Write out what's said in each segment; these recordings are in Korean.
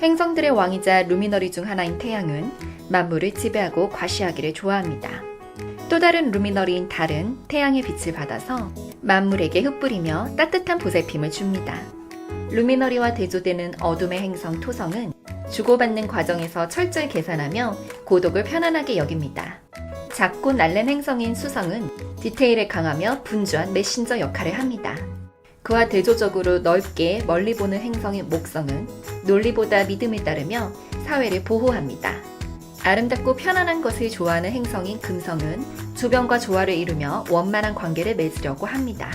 행성들의 왕이자 루미너리 중 하나인 태양은 만물을 지배하고 과시하기를 좋아합니다. 또 다른 루미너리인 달은 태양의 빛을 받아서 만물에게 흩뿌리며 따뜻한 보살핌을 줍니다. 루미너리와 대조되는 어둠의 행성 토성은 주고받는 과정에서 철저히 계산하며 고독을 편안하게 여깁니다. 작고 날랜 행성인 수성은 디테일에 강하며 분주한 메신저 역할을 합니다. 그와 대조적으로 넓게 멀리 보는 행성인 목성은 논리보다 믿음을 따르며 사회를 보호합니다. 아름답고 편안한 것을 좋아하는 행성인 금성은 주변과 조화를 이루며 원만한 관계를 맺으려고 합니다.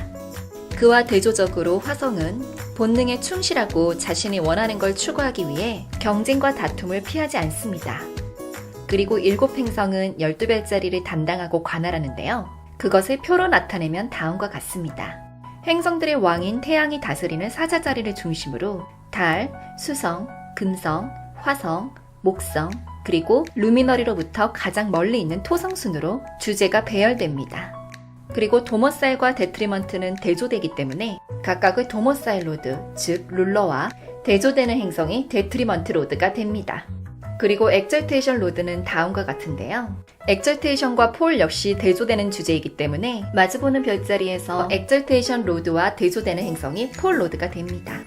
그와 대조적으로 화성은 본능에 충실하고 자신이 원하는 걸 추구하기 위해 경쟁과 다툼을 피하지 않습니다. 그리고 7행성은 12별자리를 담당하고 관할하는데요. 그것을 표로 나타내면 다음과 같습니다. 행성들의 왕인 태양이 다스리는 사자자리를 중심으로 달, 수성, 금성, 화성, 목성, 그리고 루미너리로부터 가장 멀리 있는 토성 순으로 주제가 배열됩니다. 그리고 도머사일과 데트리먼트는 대조되기 때문에 각각의 도머사일 로드, 즉 룰러와 대조되는 행성이 데트리먼트 로드가 됩니다. 그리고 엑절테이션 로드는 다음과 같은데요. 엑절테이션과 폴 역시 대조되는 주제이기 때문에 마주보는 별자리에서 엑절테이션 로드와 대조되는 행성이 폴 로드가 됩니다.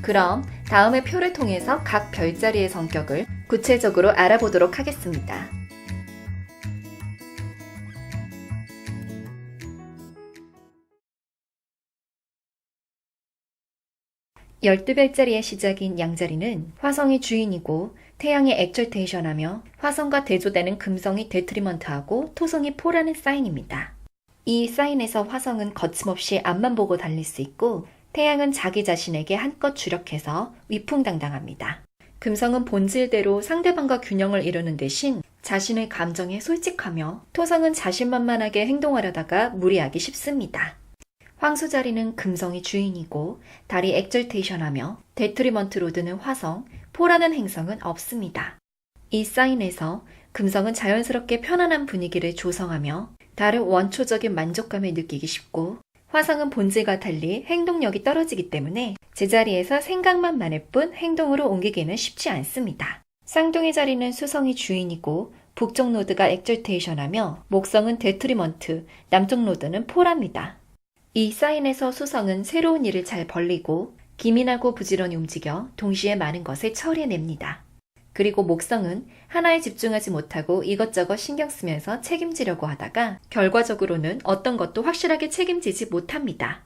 그럼 다음의 표를 통해서 각 별자리의 성격을 구체적으로 알아보도록 하겠습니다. 열두 별자리의 시작인 양자리는 화성이 주인이고 태양이 엑절테이션하며 화성과 대조되는 금성이 데트리먼트하고 토성이 폴하는 사인입니다. 이 사인에서 화성은 거침없이 앞만 보고 달릴 수 있고 태양은 자기 자신에게 한껏 주력해서 위풍당당합니다. 금성은 본질대로 상대방과 균형을 이루는 대신 자신의 감정에 솔직하며 토성은 자신만만하게 행동하려다가 무리하기 쉽습니다. 황소자리는 금성이 주인이고 달이 엑절테이션하며 데트리먼트 로드는 화성, 폴하는 행성은 없습니다. 이 사인에서 금성은 자연스럽게 편안한 분위기를 조성하며 달은 원초적인 만족감을 느끼기 쉽고 화성은 본질과 달리 행동력이 떨어지기 때문에 제자리에서 생각만 많을 뿐 행동으로 옮기기는 쉽지 않습니다. 쌍둥이 자리는 수성이 주인이고 북쪽 로드가 엑절테이션하며 목성은 데트리먼트, 남쪽 로드는 폴합니다. 이 사인에서 수성은 새로운 일을 잘 벌리고 기민하고 부지런히 움직여 동시에 많은 것을 처리해냅니다. 그리고 목성은 하나에 집중하지 못하고 이것저것 신경 쓰면서 책임지려고 하다가 결과적으로는 어떤 것도 확실하게 책임지지 못합니다.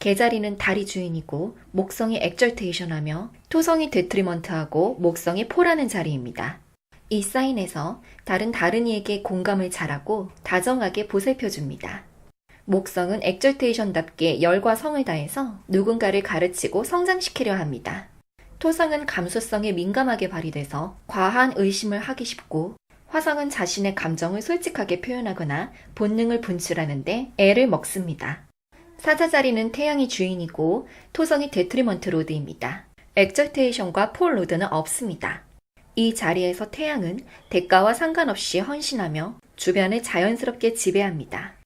개자리는 달이 주인이고 목성이 엑절테이션하며 토성이 데트리먼트하고 목성이 폴하는 자리입니다. 이 사인에서 달은 다른 이에게 공감을 잘하고 다정하게 보살펴줍니다. 목성은 엑절테이션답게 열과 성을 다해서 누군가를 가르치고 성장시키려 합니다. 토성은 감수성이 민감하게 발휘돼서 과한 의심을 하기 쉽고 화성은 자신의 감정을 솔직하게 표현하거나 본능을 분출하는데 애를 먹습니다. 사자자리는 태양이 주인이고 토성이 데트리먼트 로드입니다. 엑절테이션과 폴 로드는 없습니다. 이 자리에서 태양은 대가와 상관없이 헌신하며 주변을 자연스럽게 지배합니다.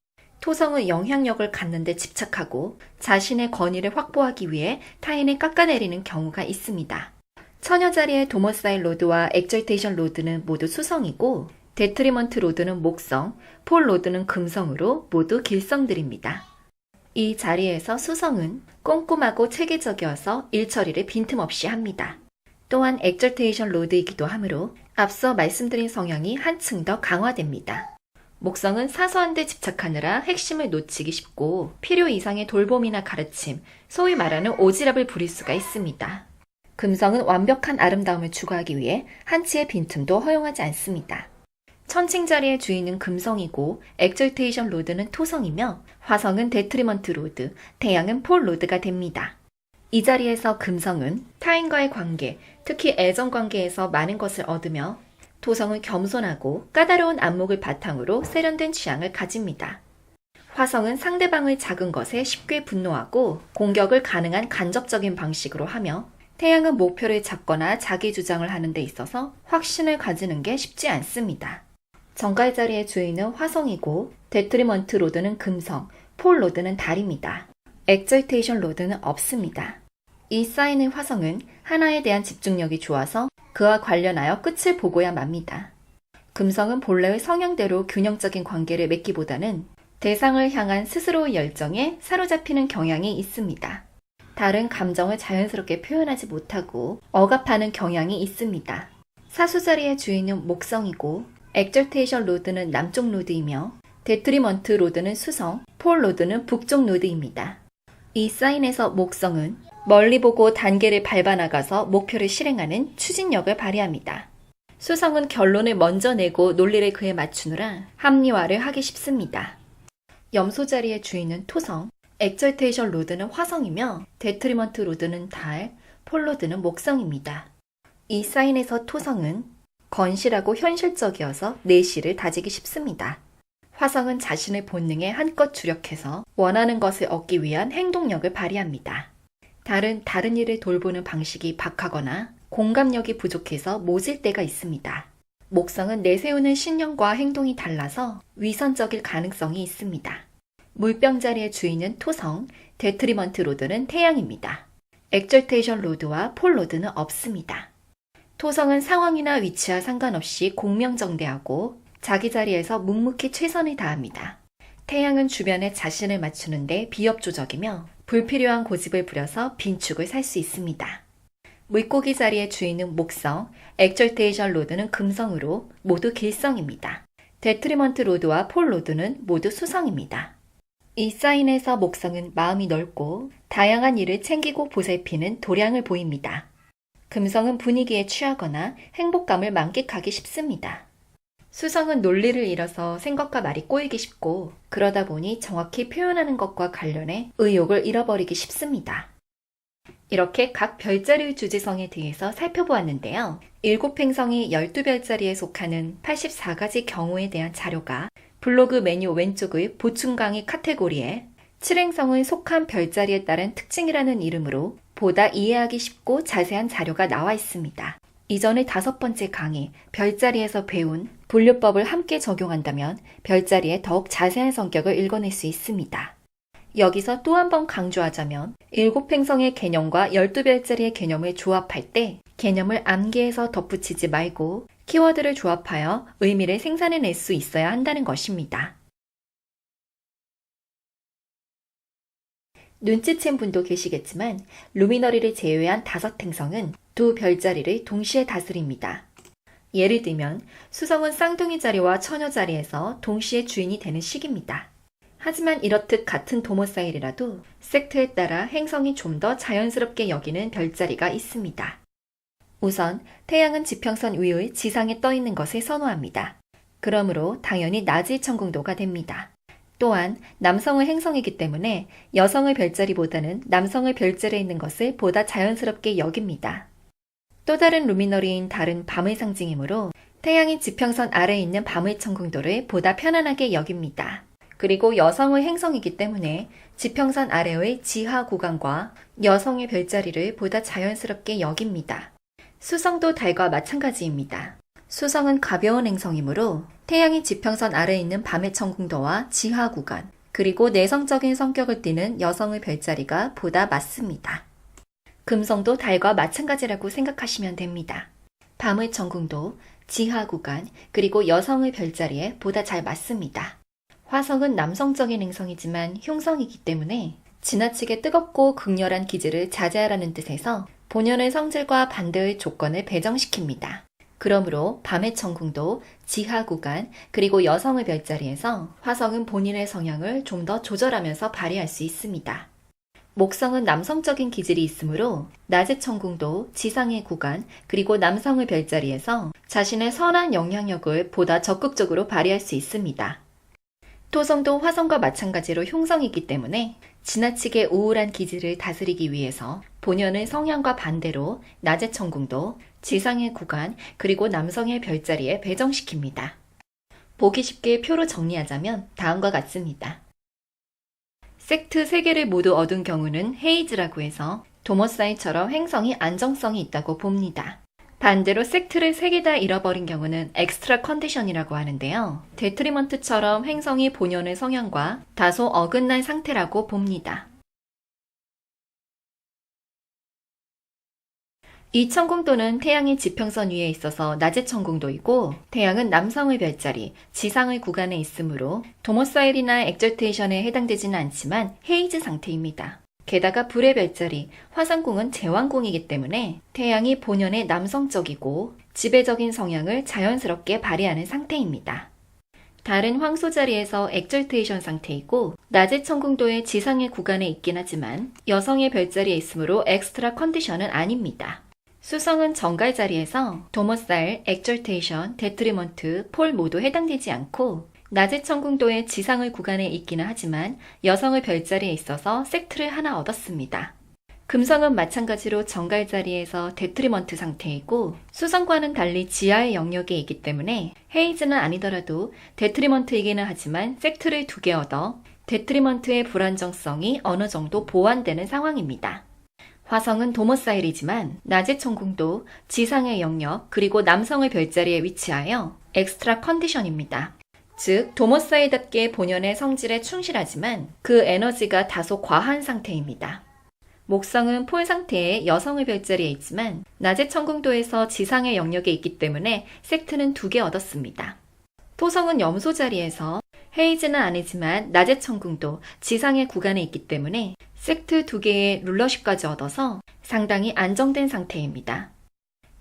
토성은 영향력을 갖는 데 집착하고 자신의 권위를 확보하기 위해 타인을 깎아내리는 경우가 있습니다. 처녀자리의 도머사일 로드와 엑절테이션 로드는 모두 수성이고 데트리먼트 로드는 목성, 폴 로드는 금성으로 모두 길성들입니다. 이 자리에서 수성은 꼼꼼하고 체계적이어서 일처리를 빈틈없이 합니다. 또한 엑절테이션 로드이기도 하므로 앞서 말씀드린 성향이 한층 더 강화됩니다. 목성은 사소한 데 집착하느라 핵심을 놓치기 쉽고 필요 이상의 돌봄이나 가르침, 소위 말하는 오지랖을 부릴 수가 있습니다. 금성은 완벽한 아름다움을 추구하기 위해 한치의 빈틈도 허용하지 않습니다. 천칭자리의 주인은 금성이고 엑절테이션 로드는 토성이며 화성은 데트리먼트 로드, 태양은 폴 로드가 됩니다. 이 자리에서 금성은 타인과의 관계, 특히 애정관계에서 많은 것을 얻으며 토성은 겸손하고 까다로운 안목을 바탕으로 세련된 취향을 가집니다. 화성은 상대방의 작은 것에 쉽게 분노하고 공격을 가능한 간접적인 방식으로 하며 태양은 목표를 잡거나 자기 주장을 하는 데 있어서 확신을 가지는 게 쉽지 않습니다. 정갈 자리의 주인은 화성이고 데트리먼트 로드는 금성, 폴 로드는 달입니다. 엑절테이션 로드는 없습니다. 이 사인의 화성은 하나에 대한 집중력이 좋아서 그와 관련하여 끝을 보고야 맙니다. 금성은 본래의 성향대로 균형적인 관계를 맺기보다는 대상을 향한 스스로의 열정에 사로잡히는 경향이 있습니다. 다른 감정을 자연스럽게 표현하지 못하고 억압하는 경향이 있습니다. 사수자리의 주인은 목성이고 엑절테이션 로드는 남쪽 노드이며 데트리먼트 로드는 수성, 폴 로드는 북쪽 노드입니다. 이 사인에서 목성은 멀리 보고 단계를 밟아 나가서 목표를 실행하는 추진력을 발휘합니다. 수성은 결론을 먼저 내고 논리를 그에 맞추느라 합리화를 하기 쉽습니다. 염소 자리의 주인은 토성, 엑절테이션 로드는 화성이며 데트리먼트 로드는 달, 폴 로드는 목성입니다. 이 사인에서 토성은 건실하고 현실적이어서 내실을 다지기 쉽습니다. 화성은 자신의 본능에 한껏 주력해서 원하는 것을 얻기 위한 행동력을 발휘합니다. 달은 다른 일을 돌보는 방식이 박하거나 공감력이 부족해서 모질 때가 있습니다. 목성은 내세우는 신념과 행동이 달라서 위선적일 가능성이 있습니다. 물병 자리의 주인은 토성, 데트리먼트 로드는 태양입니다. 엑절테이션 로드와 폴 로드는 없습니다. 토성은 상황이나 위치와 상관없이 공명정대하고 자기 자리에서 묵묵히 최선을 다합니다. 태양은 주변에 자신을 맞추는데 비협조적이며 불필요한 고집을 부려서 빈축을 살 수 있습니다. 물고기 자리의 주인은 목성, 엑절테이션 로드는 금성으로 모두 길성입니다. 데트리먼트 로드와 폴 로드는 모두 수성입니다. 이 사인에서 목성은 마음이 넓고 다양한 일을 챙기고 보살피는 도량을 보입니다. 금성은 분위기에 취하거나 행복감을 만끽하기 쉽습니다. 수성은 논리를 잃어서 생각과 말이 꼬이기 쉽고 그러다 보니 정확히 표현하는 것과 관련해 의욕을 잃어버리기 쉽습니다. 이렇게 각 별자리의 주지성에 대해서 살펴보았는데요. 7행성이 12별자리에 속하는 84가지 경우에 대한 자료가 블로그 메뉴 왼쪽의 보충 강의 카테고리에 7행성의 속한 별자리에 따른 특징이라는 이름으로 보다 이해하기 쉽고 자세한 자료가 나와 있습니다. 이전의 5번째 강의, 별자리에서 배운 분류법을 함께 적용한다면 별자리의 더욱 자세한 성격을 읽어낼 수 있습니다. 여기서 또 한 번 강조하자면 7행성의 개념과 12별자리의 개념을 조합할 때 개념을 암기해서 덧붙이지 말고 키워드를 조합하여 의미를 생산해낼 수 있어야 한다는 것입니다. 눈치챈 분도 계시겠지만 루미너리를 제외한 5행성은 두 별자리를 동시에 다스립니다. 예를 들면 수성은 쌍둥이 자리와 처녀 자리에서 동시에 주인이 되는 식입니다. 하지만 이렇듯 같은 도모사일이라도 섹트에 따라 행성이 좀 더 자연스럽게 여기는 별자리가 있습니다. 우선 태양은 지평선 위의 지상에 떠 있는 것을 선호합니다. 그러므로 당연히 낮의 천궁도가 됩니다. 또한 남성의 행성이기 때문에 여성의 별자리보다는 남성의 별자리에 있는 것을 보다 자연스럽게 여깁니다. 또 다른 루미너리인 달은 밤의 상징이므로 태양이 지평선 아래에 있는 밤의 천궁도를 보다 편안하게 여깁니다. 그리고 여성의 행성이기 때문에 지평선 아래의 지하 구간과 여성의 별자리를 보다 자연스럽게 여깁니다. 수성도 달과 마찬가지입니다. 수성은 가벼운 행성이므로 태양이 지평선 아래에 있는 밤의 천궁도와 지하 구간, 그리고 내성적인 성격을 띠는 여성의 별자리가 보다 맞습니다. 금성도 달과 마찬가지라고 생각하시면 됩니다. 밤의 천궁도, 지하 구간, 그리고 여성의 별자리에 보다 잘 맞습니다. 화성은 남성적인 행성이지만 흉성이기 때문에 지나치게 뜨겁고 극렬한 기질을 자제하라는 뜻에서 본연의 성질과 반대의 조건을 배정시킵니다. 그러므로 밤의 천궁도, 지하 구간, 그리고 여성의 별자리에서 화성은 본인의 성향을 좀 더 조절하면서 발휘할 수 있습니다. 목성은 남성적인 기질이 있으므로 낮의 천궁도, 지상의 구간, 그리고 남성의 별자리에서 자신의 선한 영향력을 보다 적극적으로 발휘할 수 있습니다. 토성도 화성과 마찬가지로 흉성이기 때문에 지나치게 우울한 기질을 다스리기 위해서 본연의 성향과 반대로 낮의 천궁도, 지상의 구간, 그리고 남성의 별자리에 배정시킵니다. 보기 쉽게 표로 정리하자면 다음과 같습니다. 섹트 3개를 모두 얻은 경우는 헤이즈라고 해서 도머사이처럼 행성이 안정성이 있다고 봅니다. 반대로 섹트를 3개 다 잃어버린 경우는 엑스트라 컨디션이라고 하는데요. 데트리먼트처럼 행성이 본연의 성향과 다소 어긋난 상태라고 봅니다. 이 천궁도는 태양의 지평선 위에 있어서 낮의 천궁도이고 태양은 남성의 별자리, 지상의 구간에 있으므로 도모사일이나 액절테이션에 해당되지는 않지만 헤이즈 상태입니다. 게다가 불의 별자리, 화성궁은 제왕궁이기 때문에 태양이 본연의 남성적이고 지배적인 성향을 자연스럽게 발휘하는 상태입니다. 달은 황소 자리에서 액절테이션 상태이고 낮의 천궁도의 지상의 구간에 있긴 하지만 여성의 별자리에 있으므로 엑스트라 컨디션은 아닙니다. 수성은 정갈 자리에서 도모사일, 액절테이션, 데트리먼트, 폴 모두 해당되지 않고 낮의 천궁도의 지상의 구간에 있기는 하지만 여성의 별자리에 있어서 섹트를 하나 얻었습니다. 금성은 마찬가지로 정갈 자리에서 데트리먼트 상태이고 수성과는 달리 지하의 영역에 있기 때문에 헤이즈는 아니더라도 데트리먼트이기는 하지만 섹트를 2개 얻어 데트리먼트의 불안정성이 어느 정도 보완되는 상황입니다. 화성은 도모사일이지만 낮의 천궁도, 지상의 영역, 그리고 남성의 별자리에 위치하여 엑스트라 컨디션입니다. 즉, 도모사일답게 본연의 성질에 충실하지만 그 에너지가 다소 과한 상태입니다. 목성은 폴 상태에 여성의 별자리에 있지만 낮의 천궁도에서 지상의 영역에 있기 때문에 섹트는 2개 얻었습니다. 토성은 염소 자리에서 헤이즈는 아니지만 낮의 천궁도, 지상의 구간에 있기 때문에 섹트 2개의 룰러십까지 얻어서 상당히 안정된 상태입니다.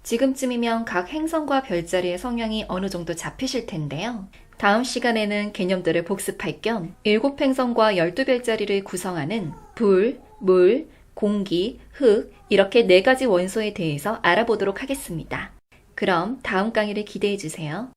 지금쯤이면 각 행성과 별자리의 성향이 어느 정도 잡히실 텐데요. 다음 시간에는 개념들을 복습할 겸 7행성과 12별자리를 구성하는 불, 물, 공기, 흙 이렇게 4가지 원소에 대해서 알아보도록 하겠습니다. 그럼 다음 강의를 기대해 주세요.